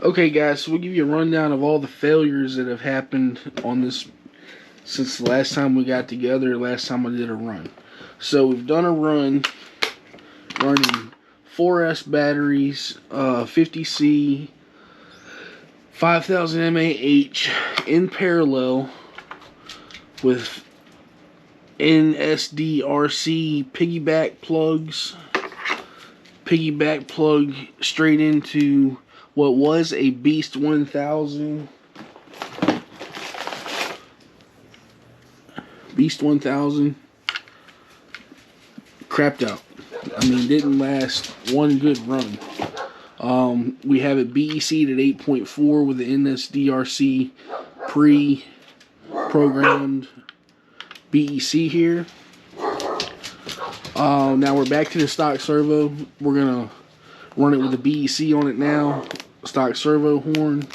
Okay guys, so we'll give you a rundown of all the failures that have happened on this since the last time we got together, last time I did a run. So we've done a run running 4S batteries, 50C, 5000 mAh in parallel with NSDRC piggyback plug straight into what was a Beast 1000. Beast 1000 crapped out. I mean, didn't last one good run. We have it BEC'd at 8.4 with the NSDRC pre-programmed BEC here. Now we're back to the stock servo. We're gonna run it with the BEC on it now, stock servo horn,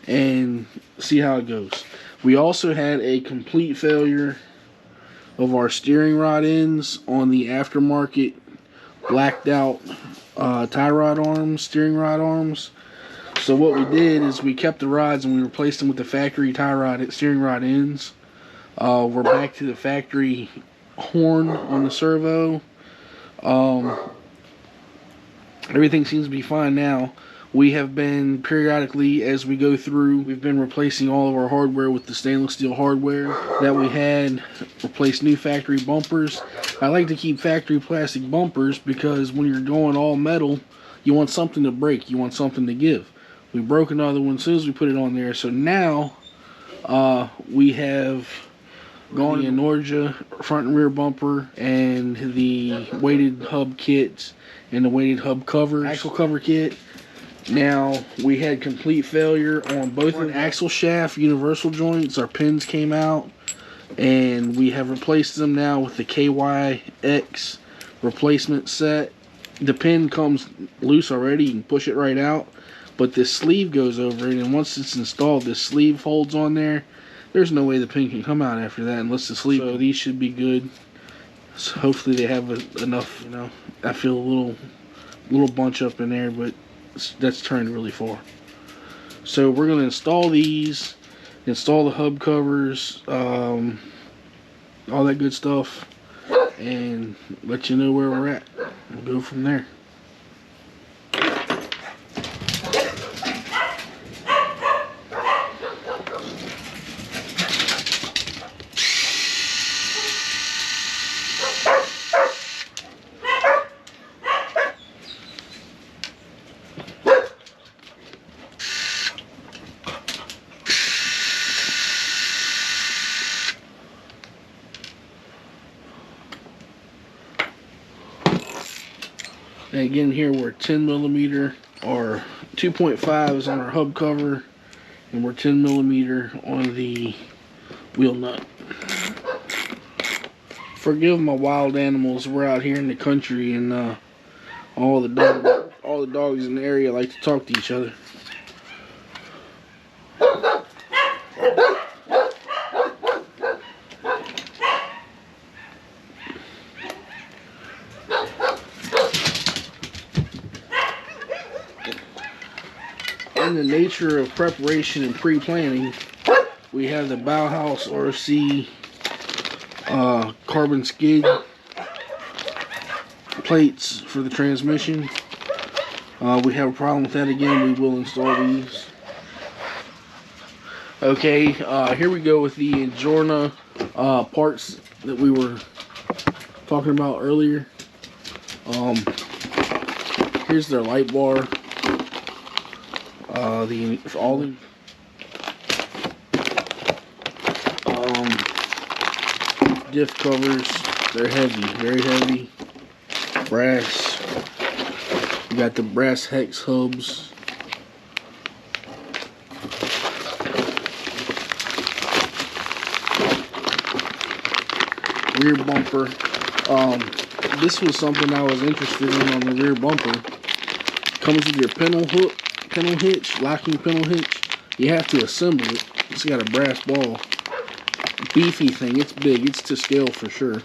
and see how it goes. We also had a complete failure of our steering rod ends on the aftermarket blacked out tie rod arms, steering rod arms. So what we did is we kept the rods and we replaced them with the factory tie rod steering rod ends. We're back to the factory horn on the servo. Everything seems to be fine now. We have been periodically, as we go through, we've been replacing all of our hardware with the stainless steel hardware that we had, replaced new factory bumpers. I like to keep factory plastic bumpers because when you're going all metal, you want something to break, you want something to give. We broke another one as soon as we put it on there, so now we have gone the Injora front and rear bumper and the weighted hub kits and the weighted hub covers, axle cover kit. Now we had complete failure on both of the axle shaft universal joints. Our pins came out and we have replaced them now with the KYX replacement set. The pin comes loose already, you can push it right out, but this sleeve goes over it, and once it's installed, this sleeve holds on there. There's no way the pin can come out after that unless the sleeve. So these should be good. So hopefully they have enough. You know, I feel a little bunch up in there, but that's turned really far. So we're gonna install these, install the hub covers, all that good stuff, and let you know where we're at. We'll go from there. And again, here we're 10mm or 2.5s on our hub cover, and we're 10mm on the wheel nut. Forgive my wild animals. We're out here in the country, and all the dogs in the area like to talk to each other. In the nature of preparation and pre-planning, we have the Bauhaus RC carbon skid plates for the transmission. We have a problem with that again. We will install these. Okay, here we go with the Injora parts that we were talking about earlier. Here's their light bar. All the diff covers, they're heavy, very heavy. Brass. You got the brass hex hubs. Rear bumper. This was something I was interested in on the rear bumper. Comes with your pintle hitch, locking pintle hitch. You have to assemble it. It's got a brass ball. Beefy thing. It's big. It's to scale for sure.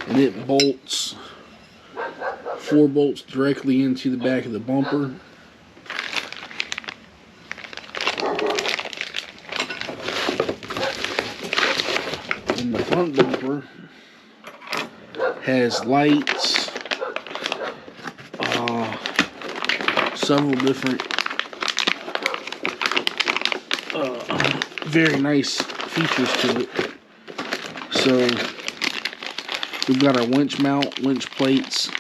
And it bolts 4 bolts directly into the back of the bumper. And the front bumper has lights, several different very nice features to it. So we've got our winch mount, winch plates,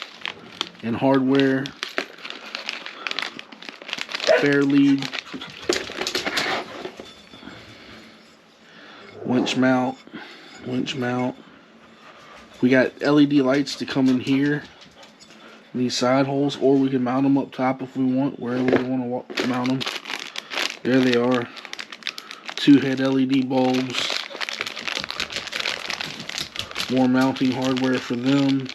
and hardware, fair lead, winch mount. We got LED lights to come in here, these side holes, or we can mount them up top if we want, wherever we want to mount them. There they are. 2 head LED bulbs. More mounting hardware for them.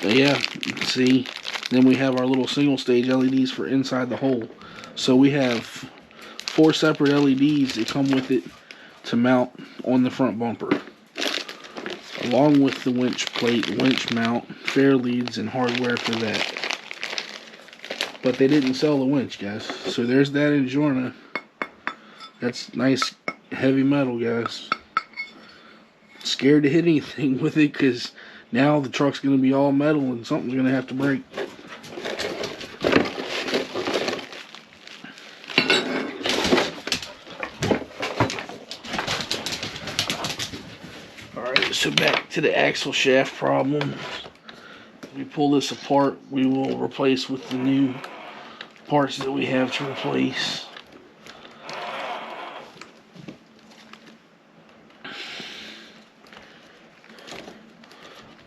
But yeah, you can see. Then we have our little single stage LEDs for inside the hole. So we have 4 separate LEDs that come with it to mount on the front bumper, along with the winch plate, winch mount, fair leads, and hardware for that. But they didn't sell the winch, guys. So there's that Injora. That's nice heavy metal, guys. Scared to hit anything with it because now the truck's going to be all metal and something's going to have to break. Alright, so back to the axle shaft problem. We pull this apart, we will replace with the new parts that we have to replace.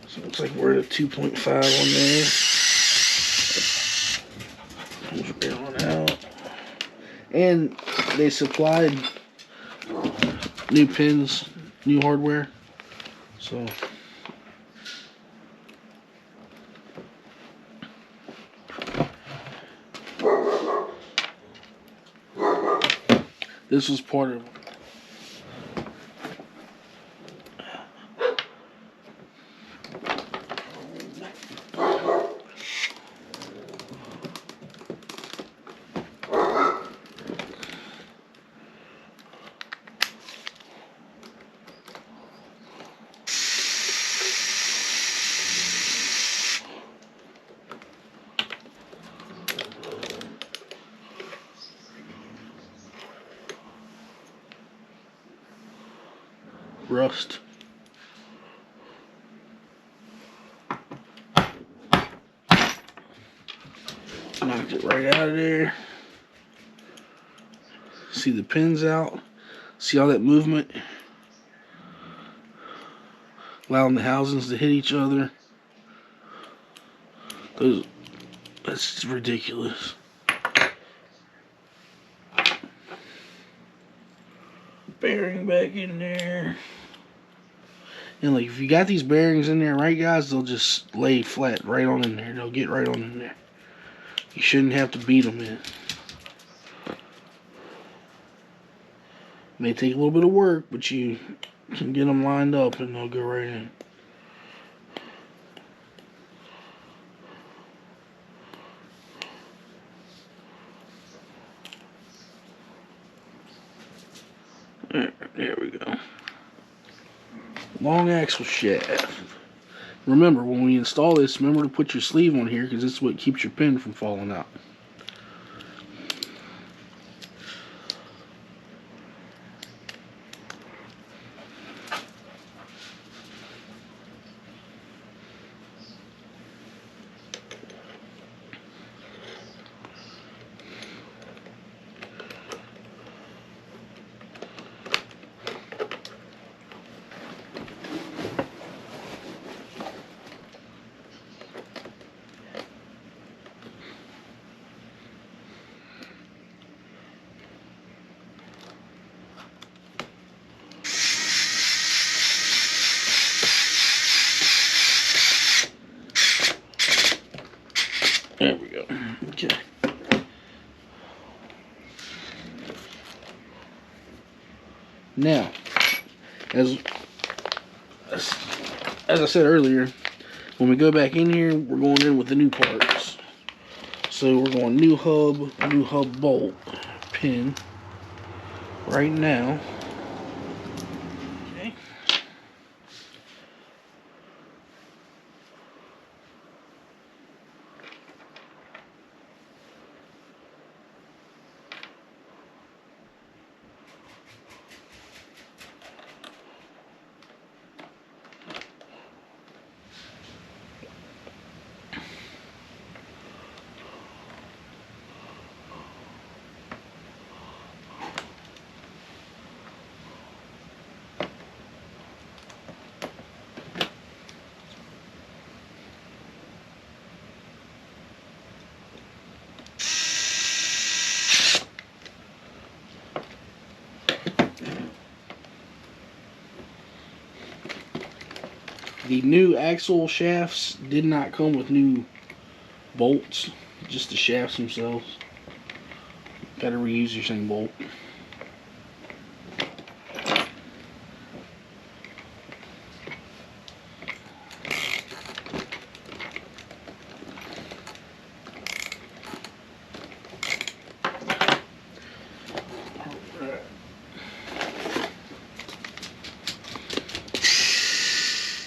So it looks like we're at a 2.5 on there. Pull it on out. And they supplied new pins, new hardware. So this was part of rust. Knocked it right out of there. See the pins out. See all that movement? Allowing the housings to hit each other. That's ridiculous. Bearing back in there. And like, if you got these bearings in there right, guys, they'll just lay flat right on in there. They'll get right on in there. You shouldn't have to beat them in. May take a little bit of work, but you can get them lined up and they'll go right in. There we go. Long axle shaft. Remember, when we install this, remember to put your sleeve on here because this is what keeps your pin from falling out. There we go. Okay. Now, as I said earlier, When we go back in here, we're going in with the new parts. So we're going new hub bolt pin right now. Okay. The new axle shafts did not come with new bolts, just the shafts themselves. Gotta reuse your same bolt.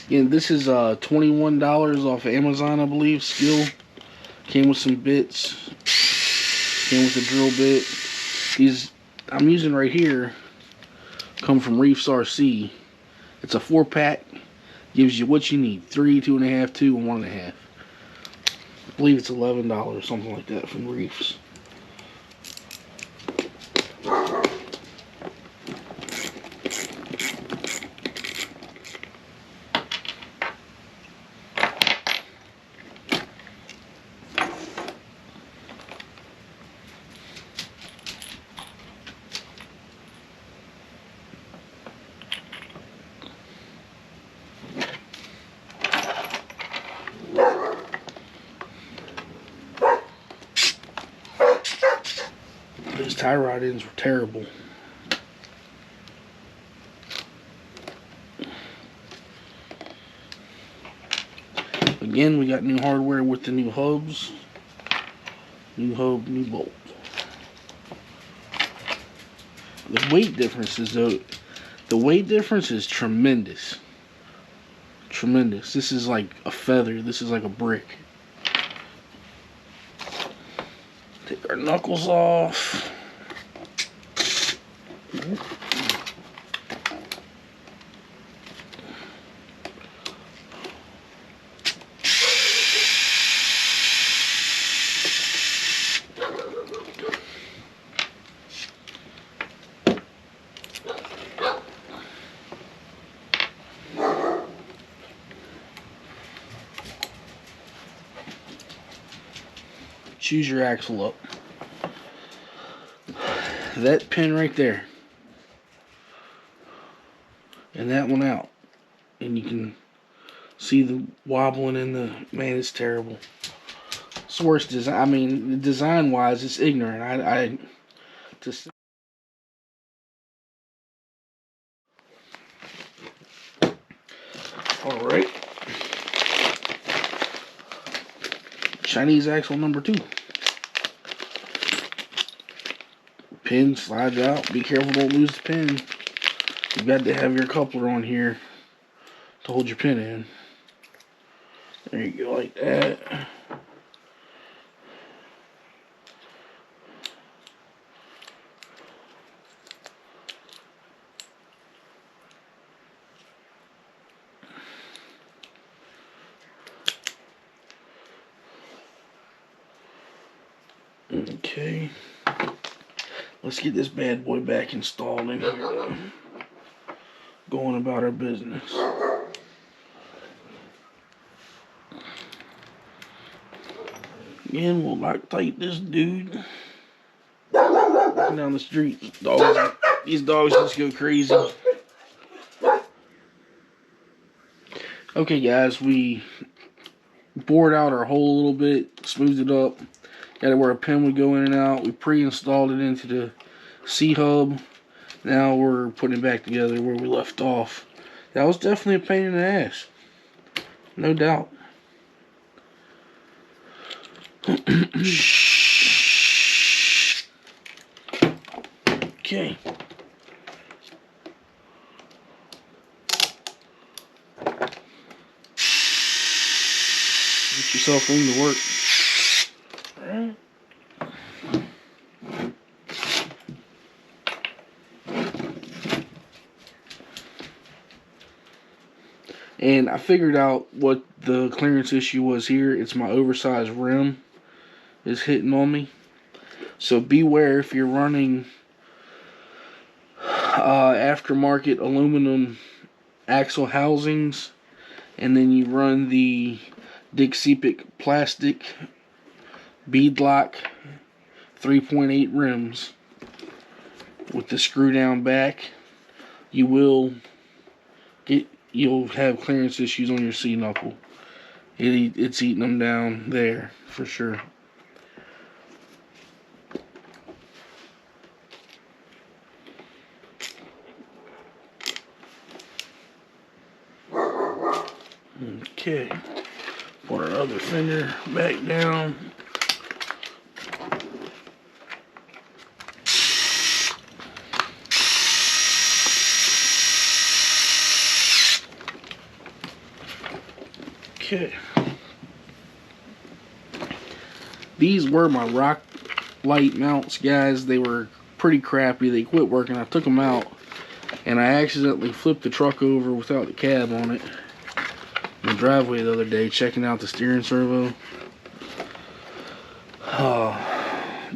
Again, this is $21 off of Amazon, I believe. Skill came with some bits, came with a drill bit. These I'm using right here come from Reefs RC. It's a 4-pack, gives you what you need: 3, 2.5, 2, and 1.5. I believe it's $11, something like that, from Reefs. Those tie rod ends were terrible. Again, we got new hardware with the new hubs. New hub, new bolt. The weight differences, though, the weight difference is tremendous. Tremendous. This is like a feather. This is like a brick. Take our knuckles off. Choose your axle up. That pin right there, and that one out, and you can see the wobbling in the, man, it's terrible. It's worse design. I mean, design wise, it's ignorant. I just. All right. Chinese axle number 2. Pin slides out. Be careful, don't lose the pin. You've got to have your coupler on here to hold your pin in. There you go, like that. Okay. Let's get this bad boy back installed in here. Going about our business. Again, we'll Loctite this dude. Walking down the street, these dogs just go crazy. Okay, guys, we bored out our hole a little bit, smoothed it up. Got it where a pin would go in and out. We pre-installed it into the C-hub. Now we're putting it back together where we left off. That was definitely a pain in the ass. No doubt. Okay. Get yourself into work. Alright. And I figured out what the clearance issue was here. It's my oversized rim is hitting on me. So beware if you're running aftermarket aluminum axle housings and then you run the Dixiepic plastic beadlock 3.8 rims with the screw down back, you'll have clearance issues on your C-knuckle. It's eating them down there for sure. Okay, put our other fender back down. Okay. These were my rock light mounts, guys. They were pretty crappy. They quit working. I took them out and I accidentally flipped the truck over without the cab on it in the driveway the other day, checking out the steering servo.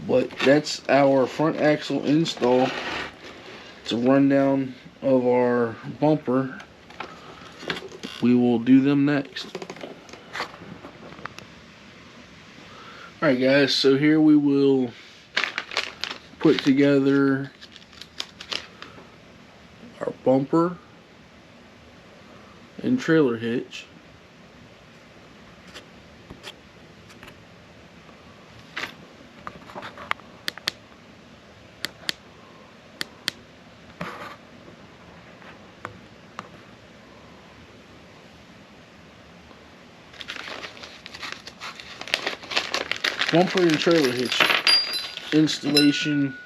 But that's our front axle install. It's a rundown of our bumper. We will do them next. Alright guys, so here we will put together our bumper and trailer hitch. Bumper and trailer hitch installation.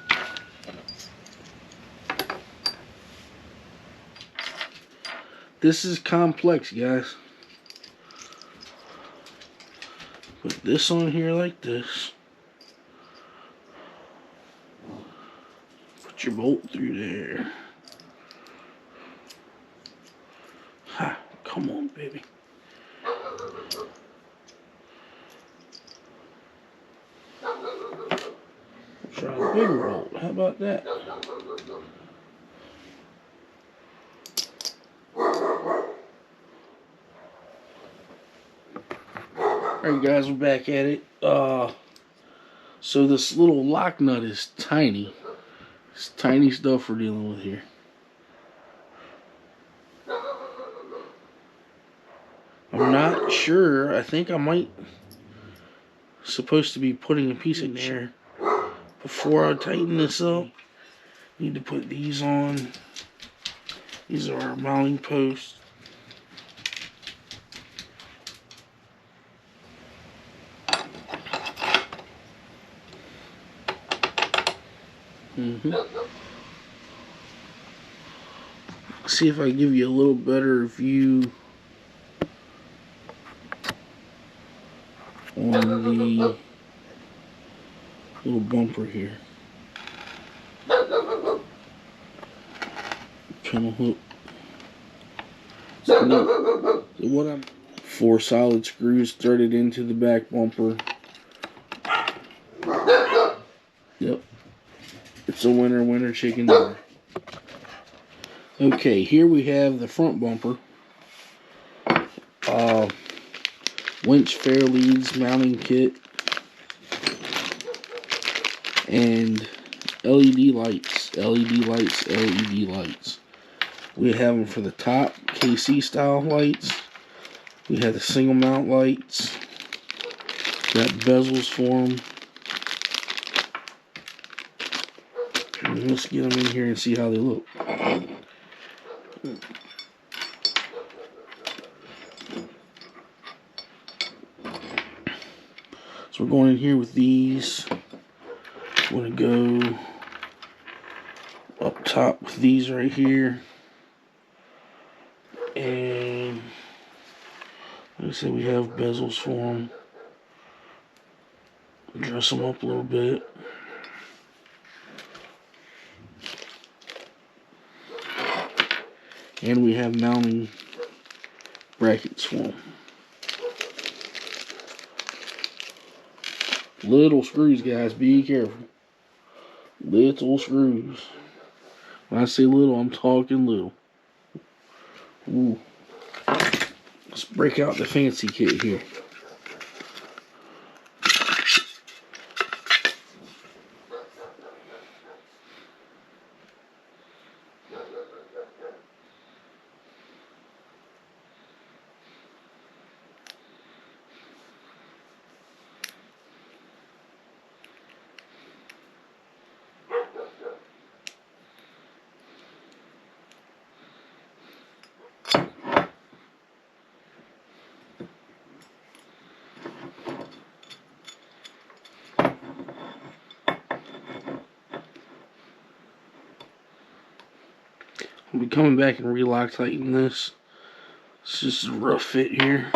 This is complex, guys. Put this on here like this. Put your bolt through there. Ha, come on, baby. Try a bigger bolt. How about that? Alright guys, we're back at it. So this little lock nut is tiny. It's tiny stuff we're dealing with here. I'm not sure. I think I might supposed to be putting a piece in there before I tighten this up. Need to put these on. These are our mounting posts. See if I give you a little better view on the little bumper here. Tunnel hook. So what I'm 4 solid screws threaded into the back bumper. Yep. It's a winner chicken dinner. Okay, here we have the front bumper. Winch Fairleads mounting kit. And LED lights. We have them for the top, KC style lights. We have the single mount lights. Got bezels for them. And let's get them in here and see how they look. So So we're going in here with these. I'm going to go up top with these right here. And like I said, we have bezels for them. Dress them up a little bit. And we have mounting brackets for them. Little screws, guys, be careful. Little screws. When I say little, I'm talking little. Ooh. Let's break out the fancy kit here. I'll be coming back and Loctiting this. It's just a rough fit here.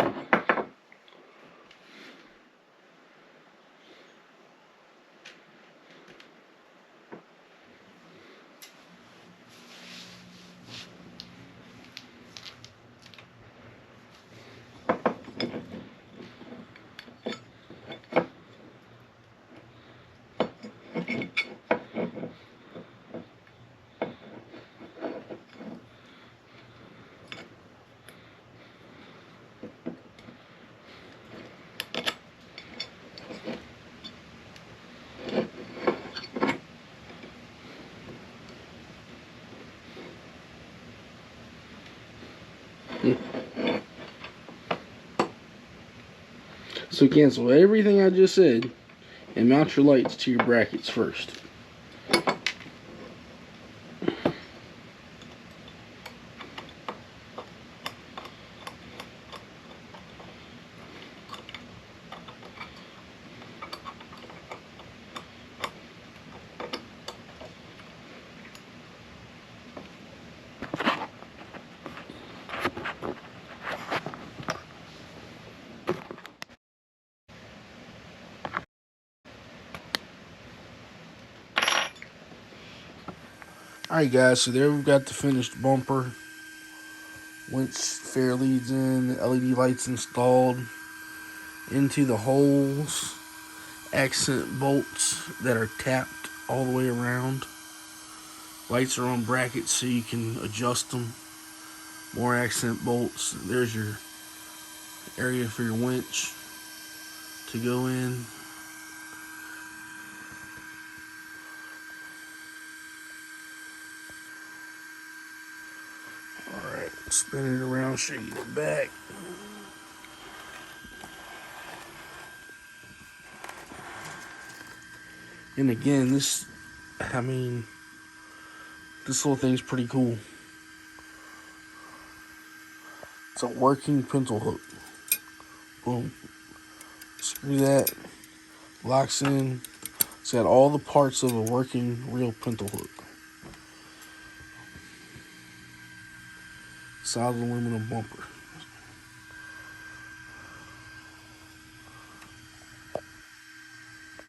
So cancel everything I just said and mount your lights to your brackets first. Alright guys, so there we've got the finished bumper. Winch fair leads in, the LED lights installed into the holes, accent bolts that are tapped all the way around. Lights are on brackets so you can adjust them. More accent bolts. There's your area for your winch to go in. Alright, spin it around, show you the back. And again, this little thing's pretty cool. It's a working pintle hook. Boom. Screw that. Locks in. It's got all the parts of a working real pintle hook. Solid aluminum bumper.